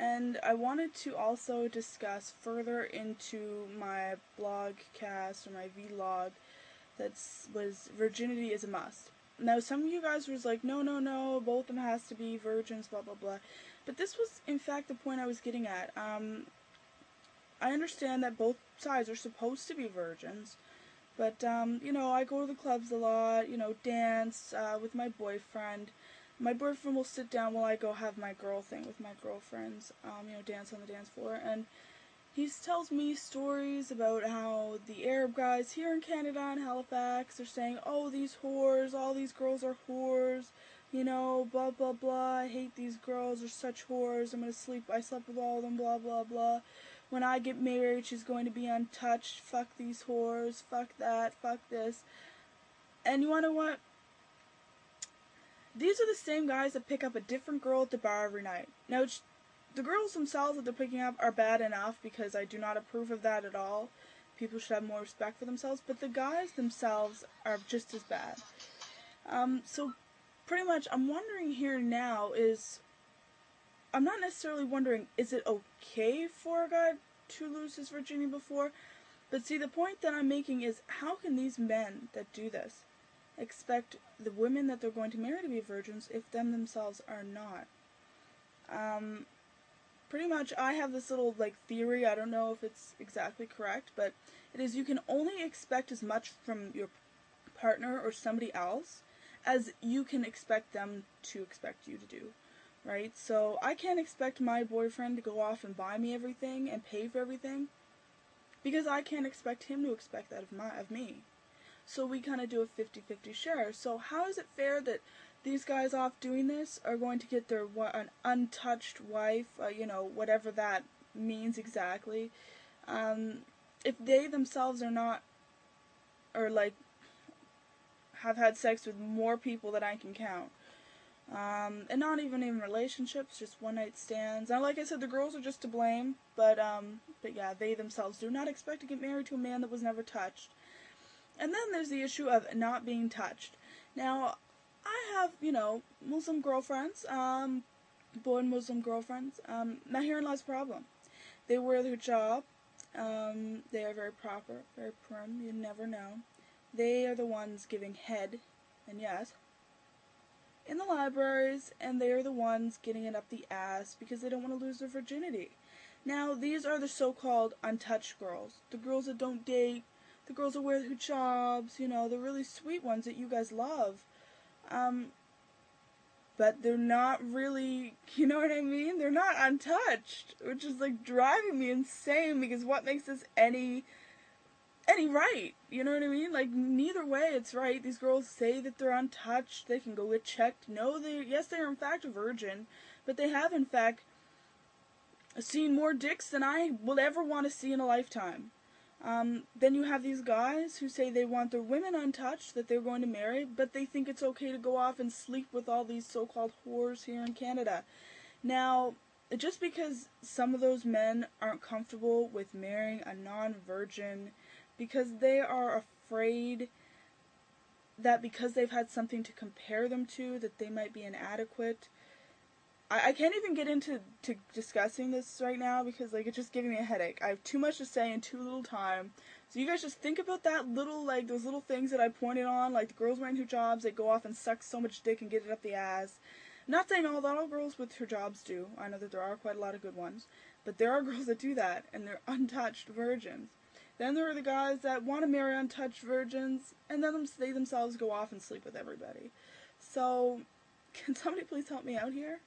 And I wanted to also discuss further into my blogcast or my vlog that was virginity is a must. Now, some of you guys was like, no, no, no, both of them has to be virgins, blah, blah, blah. But this was, in fact, the point I was getting at. I understand that both sides are supposed to be virgins, but, you know, I go to the clubs a lot, you know, dance with my boyfriend. My boyfriend will sit down while I go have my girl thing with my girlfriends, you know, dance on the dance floor, and he tells me stories about how the Arab guys here in Canada and Halifax are saying, oh, these whores, all these girls are whores, you know, blah, blah, blah, I hate these girls, they're such whores, I slept with all of them, blah, blah, blah. When I get married, she's going to be untouched, fuck these whores, fuck that, fuck this. And you wanna know what? These are the same guys that pick up a different girl at the bar every night. Now, the girls themselves that they're picking up are bad enough, because I do not approve of that at all. People should have more respect for themselves, but the guys themselves are just as bad. So pretty much I'm wondering here now I'm not necessarily wondering, is it okay for a guy to lose his virginity before? But see, the point that I'm making is, how can these men that do this expect the women that they're going to marry to be virgins if them themselves are not? Pretty much I have this little theory, I don't know if it's exactly correct, but it is you can only expect as much from your partner or somebody else as you can expect them to expect you to do, right? So I can't expect my boyfriend to go off and buy me everything and pay for everything, because I can't expect him to expect that of me. So we kind of do a 50-50 share. So how is it fair that these guys off doing this are going to get an untouched wife, you know, whatever that means exactly, if they themselves are not, or have had sex with more people than I can count, and not even in relationships, just one night stands. Now, like I said, the girls are just to blame, but yeah, they themselves do not expect to get married to a man that was never touched. And then there's the issue of not being touched. Now, I have, you know, Muslim girlfriends, born Muslim girlfriends. Now herein lies the problem. They wear their hijab. They are very proper, very prim. You never know. They are the ones giving head, and yes, in the libraries, and they are the ones getting it up the ass because they don't want to lose their virginity. Now, these are the so-called untouched girls. The girls that don't date. The girls that wear hijabs, you know, the really sweet ones that you guys love. But they're not really, you know what I mean? They're not untouched, which is driving me insane, because what makes this any right? You know what I mean? Neither way it's right. These girls say that they're untouched, they can go get checked. No, yes, they are in fact a virgin, but they have in fact seen more dicks than I will ever want to see in a lifetime. Then you have these guys who say they want their women untouched, that they're going to marry, but they think it's okay to go off and sleep with all these so-called whores here in Canada. Now, just because some of those men aren't comfortable with marrying a non-virgin, because they are afraid that because they've had something to compare them to, that they might be inadequate. I can't even get into discussing this right now, because it's just giving me a headache. I have too much to say in too little time. So you guys just think about that little, those little things that I pointed on, the girls wearing hijabs, they go off and suck so much dick and get it up the ass. I'm not saying all girls with hijabs do. I know that there are quite a lot of good ones. But there are girls that do that, and they're untouched virgins. Then there are the guys that want to marry untouched virgins, and then they themselves go off and sleep with everybody. So, can somebody please help me out here?